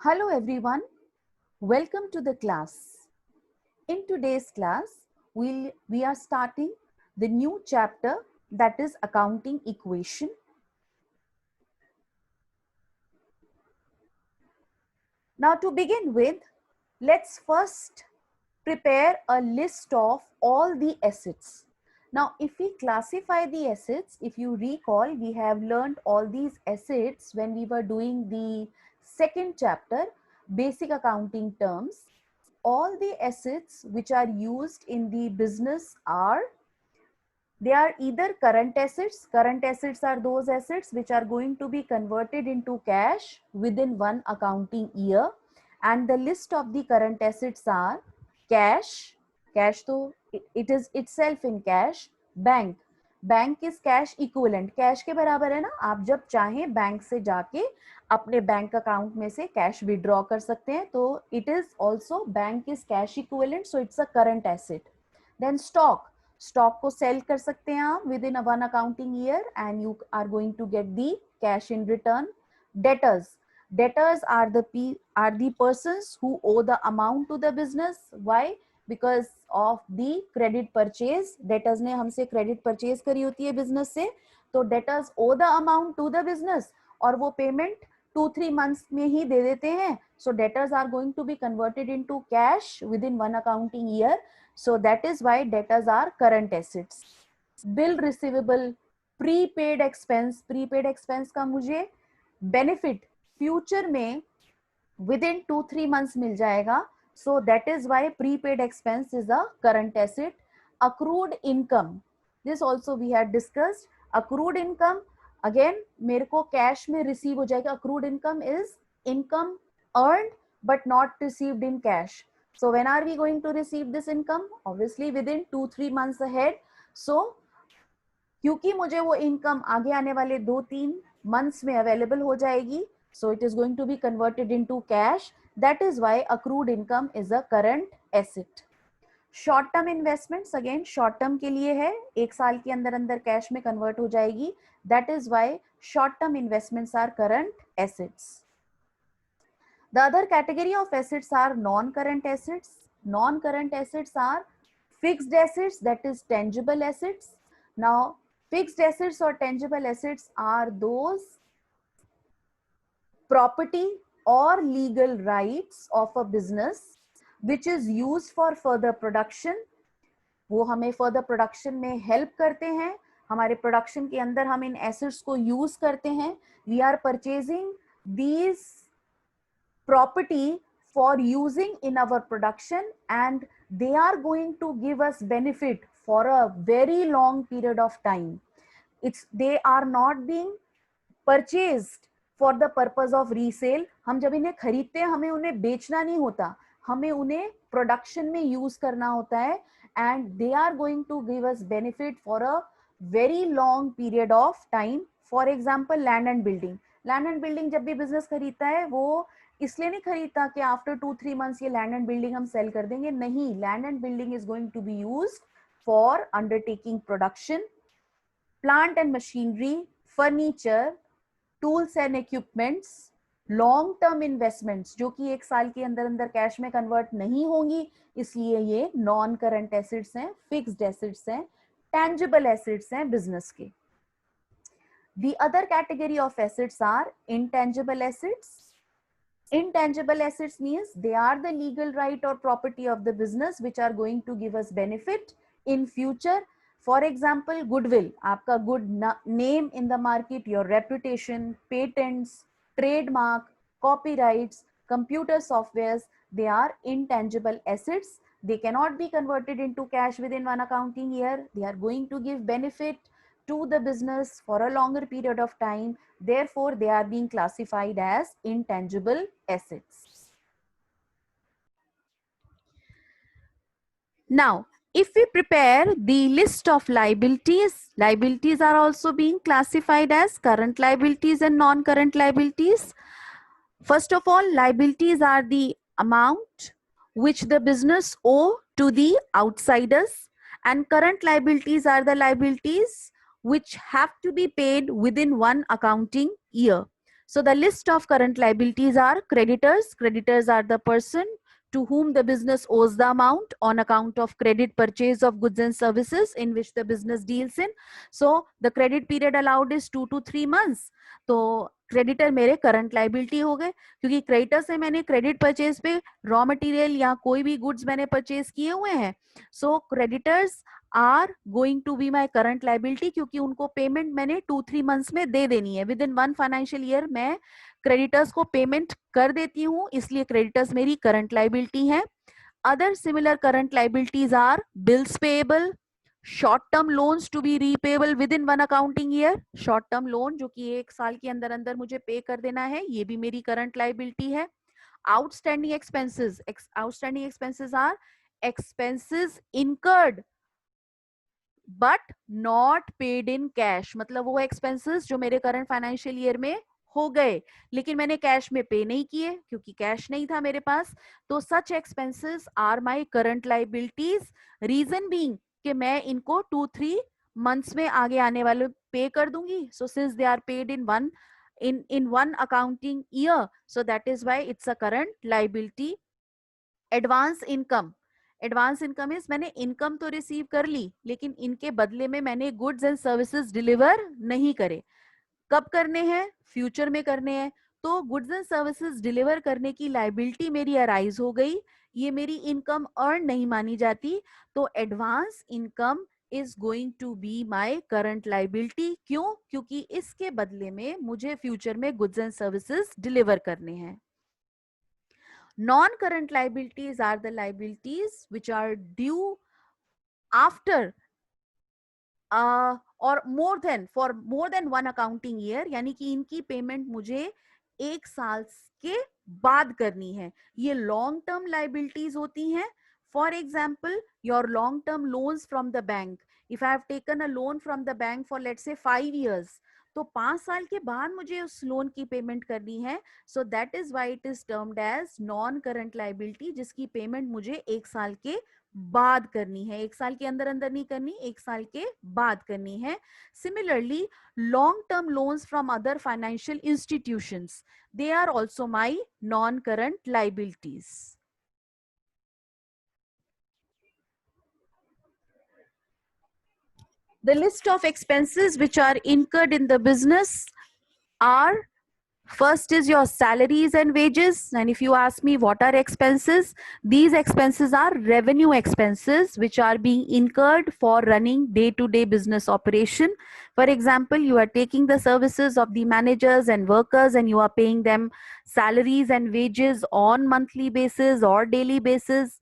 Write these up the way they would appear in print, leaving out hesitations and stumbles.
Hello everyone, welcome to the class. In today's class, we are starting the new chapter, that is accounting equation. Now to begin with, let's first prepare a list of all the assets. Now if we classify the assets, if you recall, we have learned all these assets when we were doing the second chapter, basic accounting terms. All the assets which are used in the business they are either current assets. Current assets are those assets which are going to be converted into cash within one accounting year, and the list of the current assets are cash. Cash तो it is itself in cash. Bank, bank is cash equivalent. Cash के बराबर है ना, आप जब चाहें bank से जाके अपने बैंक अकाउंट में से कैश विड्रॉ कर सकते हैं, तो it is also bank is cash equivalent, so it's a current asset. Then stock, stock को सेल कर सकते हैं आप within one accounting year and you are going to get the cash in return. Debtors, debtors are the persons who owe the amount to the business. Why? Because of the credit purchase. debtors ने हमसे credit purchase करी होती है business से, तो debtors owe the amount to the business और वो payment 2-3 months में ही दे देते हैं. So debtors are going to be converted into cash within one accounting year. So that is why debtors are current assets. Bill receivable, prepaid expense. prepaid expense का मुझे benefit future में within 2-3 months मिल जाएगा. So that is why prepaid expense is a current asset. Accrued income, this also we had discussed. Accrued income again मेरे को cash में receive हो जाएगा. Accrued income is income earned but not received in cash. So when are we going to receive this income? Obviously within 2-3 months ahead. So क्योंकि मुझे वो income आगे आने वाले 2-3 मंथ्स में अवेलेबल हो जाएगी, so it is going to be converted into cash. That is why accrued income is a current asset. Short term investments again short term के लिए है, एक साल के अंदर अंदर कैश में कन्वर्ट हो जाएगी. That is why short term investments are current assets. The other category of assets are non-current assets. Non-current assets are fixed assets, that is tangible assets. Now fixed assets or tangible assets are those property or legal rights of a business which is used for further production. वो हमें further production में help करते हैं, हमारे production के अंदर हम इन assets को यूज करते हैं. We are purchasing these property for using in our production and they are going to give us benefit for a very long period of time. They are not being purchased for the purpose of resale. हम जब इन्हें खरीदते हैं हमें उन्हें बेचना नहीं होता, हमें उन्हें प्रोडक्शन में यूज करना होता है and they are going to give us benefit for a very long period of time. For example, land and building. Land and building जब भी बिजनेस खरीदता है वो इसलिए नहीं खरीदता कि आफ्टर 2-3 मंथ्स ये लैंड एंड बिल्डिंग हम सेल कर देंगे. नहीं, land and building is going to be used for undertaking production. Plant and machinery, furniture, tools and equipments, long term investments जो कि एक साल के अंदर अंदर कैश में कन्वर्ट नहीं होंगी, इसलिए ये नॉन करंट एसेट्स हैं, फिक्स्ड एसेट्स हैं, टैंजिबल एसेट्स हैं बिजनेस के. The other category of assets are intangible assets. Intangible assets means they are the legal right or property of the business which are going to give us benefit in future. For example, goodwill, आपका good name in the market, your reputation, patents, trademark, copyrights, computer softwares, they are intangible assets. They cannot be converted into cash within one accounting year. They are going to give benefit to the business for a longer period of time. Therefore, they are being classified as intangible assets. Now, if we prepare the list of liabilities, liabilities are also being classified as current liabilities and non-current liabilities. First of all, liabilities are the amount which the business owe to the outsiders, and current liabilities are the liabilities which have to be paid within one accounting year. So the list of current liabilities are creditors. Creditors are the person to whom the business owes the amount on account of credit purchase of goods and services in which the business deals in. So the credit period allowed is 2 to 3 months. तो creditor मेरे current liability हो गए, क्योंकि creditor से मैंने credit purchase पे raw material या कोई भी गुड्स मैंने परचेज किए हुए हैं. So creditors are going to be my current liability, क्योंकि उनको पेमेंट मैंने 2-3 मंथ्स में दे देनी है. विद इन 1 फाइनेंशियल ईयर मैं क्रेडिटर्स को पेमेंट कर देती हूँ, इसलिए क्रेडिटर्स मेरी करंट लाइबिलिटी है. Other similar current liabilities are bills payable, short term loans to be repayable within 1 accounting year. Short term loan जो कि 1 साल के अंदर अंदर मुझे पे कर देना है, ये भी मेरी करंट लाइबिलिटी है. Outstanding expenses. Outstanding expenses are expenses incurred but not paid in cash. मतलब वो एक्सपेंसेस जो मेरे करंट फाइनेंशियल ईयर में हो गए लेकिन मैंने कैश में पे नहीं किए क्योंकि कैश नहीं था मेरे पास. तो such expenses are my current liabilities. Reason being कि मैं इनको 2-3 मंथ्स में आगे आने वाले पे कर दूंगी. So since they are paid in one accounting year, so that is why it's a current liability. Advance income. Advance income is मैंने इनकम तो रिसीव कर ली लेकिन इनके बदले में मैंने गुड्स एंड सर्विसेज डिलीवर नहीं करे. कब करने हैं? फ्यूचर में करने हैं. तो गुड्स एंड सर्विसेज डिलीवर करने की लाइबिलिटी मेरी अराइज हो गई, ये मेरी इनकम अर्न नहीं मानी जाती. तो advance income is going to be my current liability. क्यों? क्योंकि इसके बदले में मुझे फ्यूचर में गुड्स एंड सर्विसेज डिलीवर करने हैं. Non-current liabilities are the liabilities which are due after or for more than one accounting year. यानी कि इनकी पेमेंट मुझे 1 साल के बाद करनी है. ये लॉन्ग टर्म लाइबिलिटीज होती हैं. For example your long term loans from the bank. If I have taken a loan from the bank for let's say 5 years, तो 5 साल के बाद मुझे उस लोन की पेमेंट करनी है. So that is why it is termed as non current liability, जिसकी पेमेंट मुझे 1 साल के बाद करनी है. 1 साल के अंदर अंदर नहीं करनी, 1 साल के बाद करनी है. Similarly long term loans from other financial institutions, they are also my non-current liabilities. The list of expenses which are incurred in the business are: first is your salaries and wages. And if you ask me what are expenses, these expenses are revenue expenses which are being incurred for running day-to-day business operation. For example, you are taking the services of the managers and workers and you are paying them salaries and wages on monthly basis or daily basis.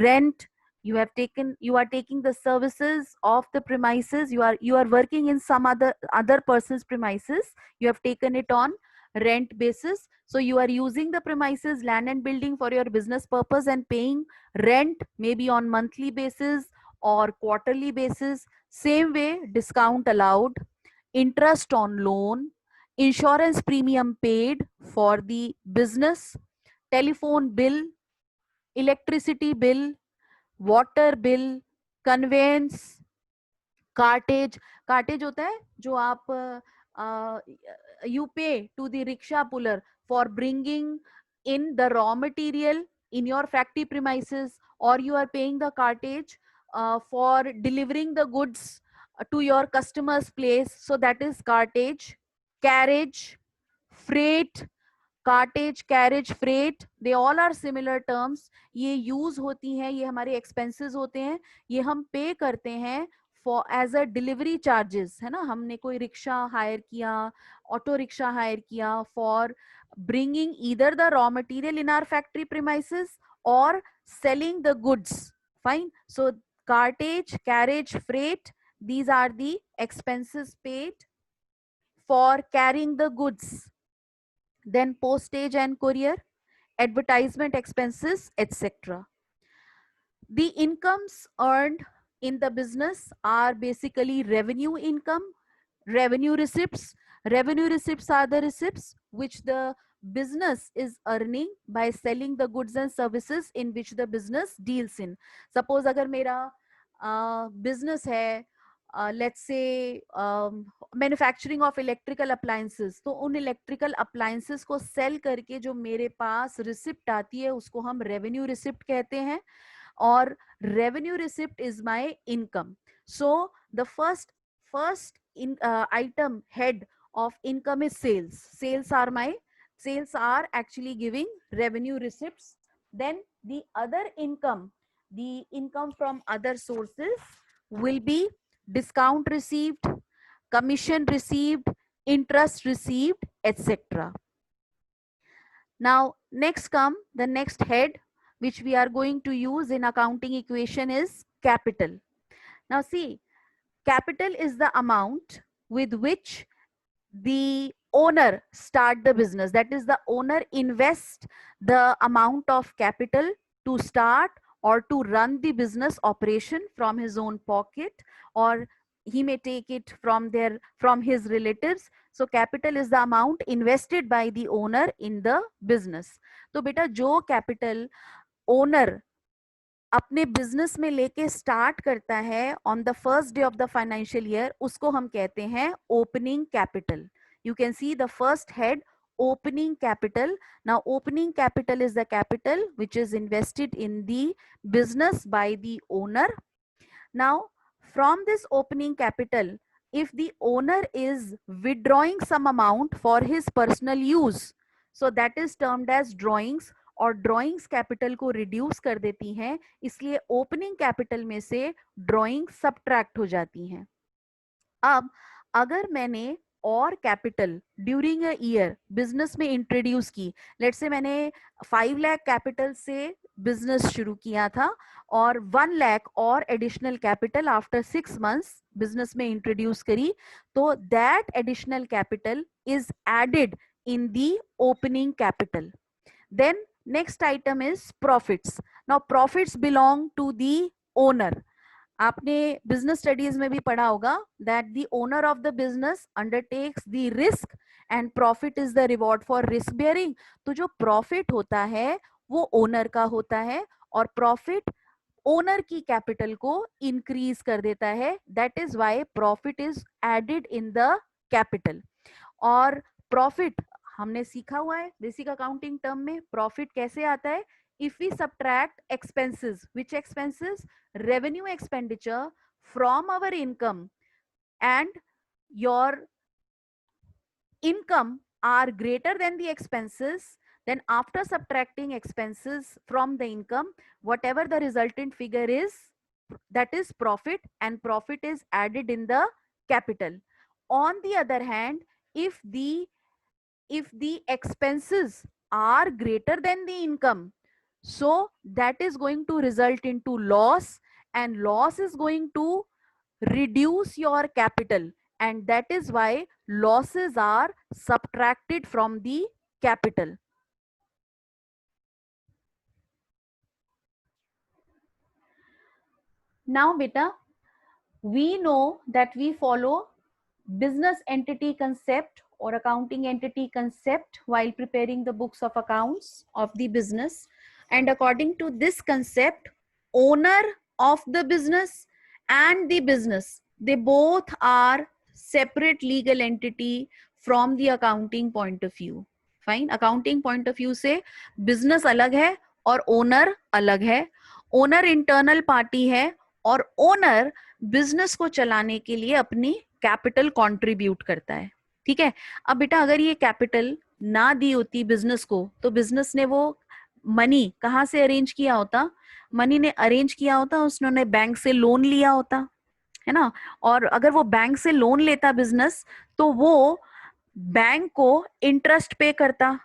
Rent, you are taking the services of the premises. You are working in some other person's premises. You have taken it on rent basis. So you are using the premises, land and building for your business purpose and paying rent maybe on monthly basis or quarterly basis. Same way, discount allowed, interest on loan, insurance premium paid for the business, telephone bill, electricity bill, water bill, conveyance, cartage. Cartage होता है जो आप you pay to the rickshaw puller for bringing in the raw material in your factory premises, or you are paying the cartage for delivering the goods to your customer's place. So that is cartage. Carriage, freight, cartage, carriage, freight, they all are similar terms. ये use होती हैं, ये हमारे expenses होते हैं, ये हम pay करते हैं for as a delivery charges, है ना. हमने कोई रिक्शा हायर किया, ऑटो रिक्शा हायर किया for bringing either the raw material in our factory premises और selling the goods. Fine. So cartage, carriage, freight, these are the expenses paid for carrying the goods. Then postage and courier, advertisement expenses, etc. The incomes earned in the business are basically revenue income, revenue receipts. Revenue receipts are the receipts which the business is earning by selling the goods and services in which the business deals in. Suppose अगर मेरा business है let's say manufacturing of electrical appliances, तो उन electrical appliances को cell करके जो मेरे पास receipt आती है उसको हम रेवेन्यू रिसिप्ट कहते हैं, और revenue receipt is my income. So the first in item head of income is sales. Sales are actually giving revenue receipts. Then the other income, the income from other sources, will be discount received, commission received, interest received, etc. Now next come the next head which we are going to use in accounting equation is capital. Now see, capital is the amount with which the owner start the business. That is, the owner invest the amount of capital to start or to run the business operation from his own pocket, or he may take it from his relatives. So capital is the amount invested by the owner in the business. तो बेटा जो capital owner अपने business में लेके start करता है on the first day of the financial year, उसको हम कहते हैं opening capital. You can see the first head, opening capital. Now opening capital is the capital which is invested in the business by the owner. Now from this opening capital, if the owner is withdrawing some amount for his personal use, so that is termed as drawings, और drawings capital को reduce कर देती हैं, इसलिए opening capital में से drawing subtract हो जाती हैं. अब अगर मैंने और capital during a year business में इंट्रोड्यूस की, लेट्स से मैंने 5 लाख कैपिटल से बिजनेस शुरू किया था और 1 लाख और additional capital after 6 months business में इंट्रोड्यूस करी, तो that additional capital is added in the opening capital. Then next item is profits. Now profits belong to the owner. आपने बिजनेस स्टडीज में भी पढ़ा होगा that the owner of the business undertakes the risk and profit is the reward for risk bearing. तो जो profit होता है वो ओनर का होता है और प्रॉफिट ओनर की कैपिटल को इंक्रीज कर देता है. That is why profit is added in the capital. और प्रॉफिट हमने सीखा हुआ है बेसिक अकाउंटिंग टर्म में, प्रॉफिट कैसे आता है? If we subtract expenses, which expenses? Revenue expenditure from our income, and your income are greater than the expenses, then after subtracting expenses from the income, whatever the resultant figure is, that is profit, and profit is added in the capital. On the other hand, if the expenses are greater than the income, so that is going to result into loss, and loss is going to reduce your capital, and that is why losses are subtracted from the capital. Now beta, we know that we follow business entity concept or accounting entity concept while preparing the books of accounts of the business, and according to this concept, owner of the business and the business, they both are separate legal entity from the accounting point of view. Fine, accounting point of view से business अलग है और owner अलग है. owner internal party है और owner business को चलाने के लिए अपनी कैपिटल कंट्रीब्यूट करता है. ठीक है. अब बेटा अगर ये कैपिटल ना दी होती बिजनेस को, तो बिजनेस ने वो मनी कहाँ से अरेंज किया होता? मनी ने अरेंज किया होता, उसने बैंक से लोन लिया होता, है ना. और अगर वो बैंक से लोन लेता बिजनेस, तो वो बैंक को इंटरेस्ट पे करता.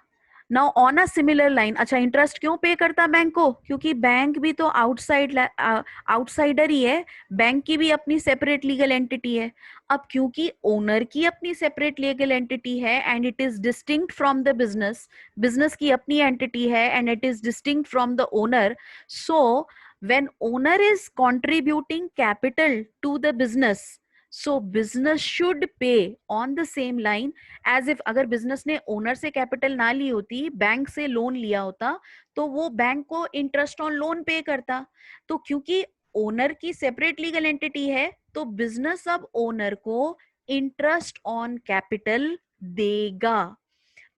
Now on a similar line, अच्छा इंटरेस्ट क्यों पे करता बैंक को? क्योंकि बैंक भी तो आउटसाइडर ही है, बैंक की भी अपनी सेपरेट लीगल एंटिटी है. अब क्योंकि ओनर की अपनी सेपरेट लीगल एंटिटी है and it is distinct from the business, business की अपनी एंटिटी है and it is distinct from the owner, so when owner is contributing capital to the business, so business should pay on the same line as if अगर business ने owner से capital ना ली होती, bank से loan लिया होता, तो वो बैंक को interest on loan पे करता. तो क्योंकि ओनर की सेपरेट लीगल एंटिटी है, तो बिजनेस अब ओनर को इंटरेस्ट ऑन कैपिटल देगा।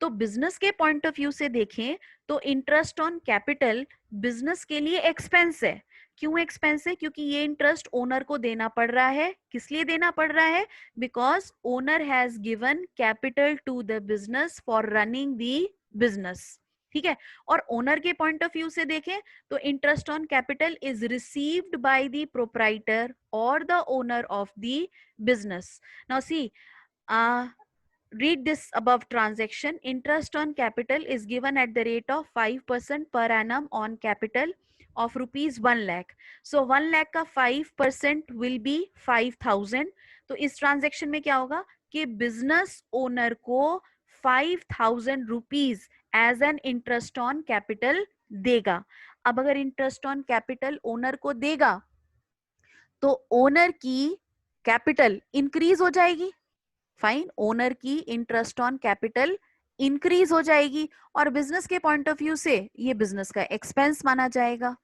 तो बिजनेस के पॉइंट ऑफ व्यू से देखें तो इंटरेस्ट ऑन कैपिटल बिजनेस के लिए एक्सपेंस है। क्यों एक्सपेंस है? क्योंकि ये इंटरेस्ट ओनर को देना पड़ रहा है। किस लिए देना पड़ रहा है? Because owner has given capital to the business for running the business. ठीक है। और ओनर के पॉइंट ऑफ व्यू से देखें तो interest on capital is received by the proprietor और the owner of the business. Now see, read this above transaction. Interest on capital is given at the rate of 5% per annum on capital of rupees 1 lakh. So 1 lakh का 5% will be 5,000. तो इस transaction में क्या होगा कि business owner को 5,000 rupees as an interest on capital देगा। अब अगर इंटरेस्ट ऑन कैपिटल ओनर को देगा तो ओनर की कैपिटल इंक्रीज हो जाएगी। फाइन, ओनर की इंटरेस्ट ऑन कैपिटल इंक्रीज हो जाएगी और बिजनेस के पॉइंट ऑफ व्यू से ये बिजनेस का एक्सपेंस माना जाएगा।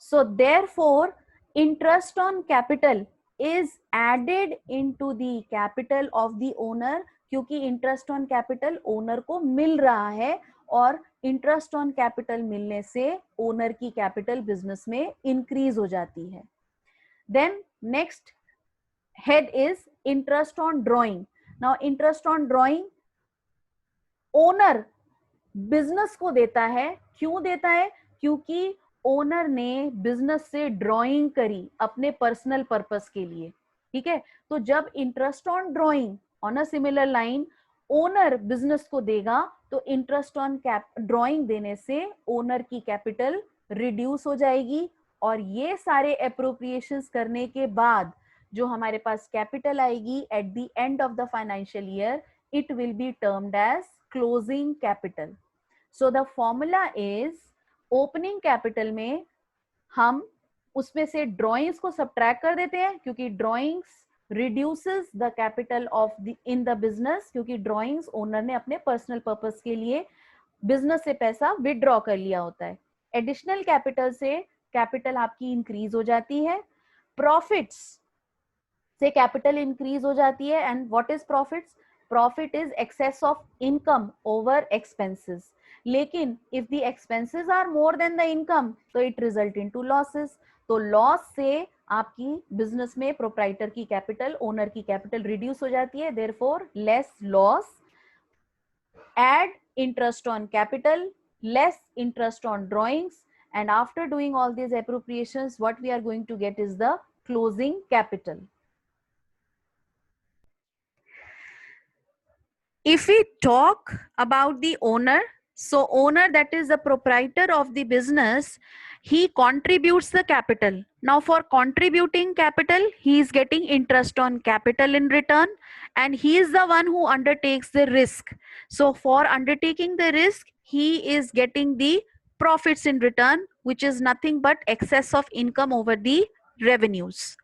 So therefore interest on capital is added into the capital of the owner, क्योंकि इंटरेस्ट ऑन कैपिटल ओनर को मिल रहा है और इंटरेस्ट ऑन कैपिटल मिलने से ओनर की कैपिटल बिजनेस में इंक्रीज हो जाती है। Then next head is interest on drawing. Now interest on drawing owner business को देता है। क्यों देता है? क्योंकि ओनर ने बिजनेस से ड्राइंग करी अपने पर्सनल पर्पस के लिए। ठीक है। तो जब interest on drawing on a similar line owner business को देगा तो इंटरेस्ट ऑन ड्राइंग देने से ओनर की कैपिटल रिड्यूस हो जाएगी और ये सारे अप्रोप्रिएशंस करने के बाद जो हमारे पास कैपिटल आएगी at the end of the financial year, it will be termed as closing capital. So the formula is, opening capital में हम उसमें से ड्रॉइंग्स को सब्ट्रैक्ट कर देते हैं क्योंकि drawings reduces the capital of the in the business, क्योंकि ड्रॉइंग्स ओनर ने अपने पर्सनल पर्पस के लिए बिजनेस से पैसा विदड्रॉ कर लिया होता है। एडिशनल कैपिटल से कैपिटल आपकी इंक्रीज हो जाती है। प्रॉफिट्स से कैपिटल इंक्रीज हो जाती है। And what is profits? Profit is excess of income over expenses. लेकिन if the expenses are more than the income तो इट रिजल्ट इनटू लॉसेस। तो लॉस से आपकी बिजनेस में प्रोप्राइटर की कैपिटल, ओनर की कैपिटल रिड्यूस हो जाती है। Therefore less loss, add interest on capital, less interest on drawings, and after doing all these appropriations, what we are going to get is the closing capital. If we talk about the owner, so owner, that is the proprietor of the business, he contributes the capital. Now for contributing capital, he is getting interest on capital in return and he is the one who undertakes the risk. So for undertaking the risk, he is getting the profits in return, which is nothing but excess of income over the revenues.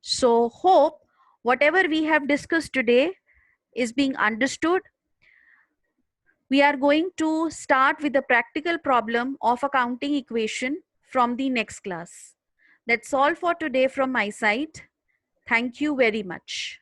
So hope whatever we have discussed today is being understood. We are going to start with the practical problem of accounting equation from the next class. That's all for today from my side. Thank you very much.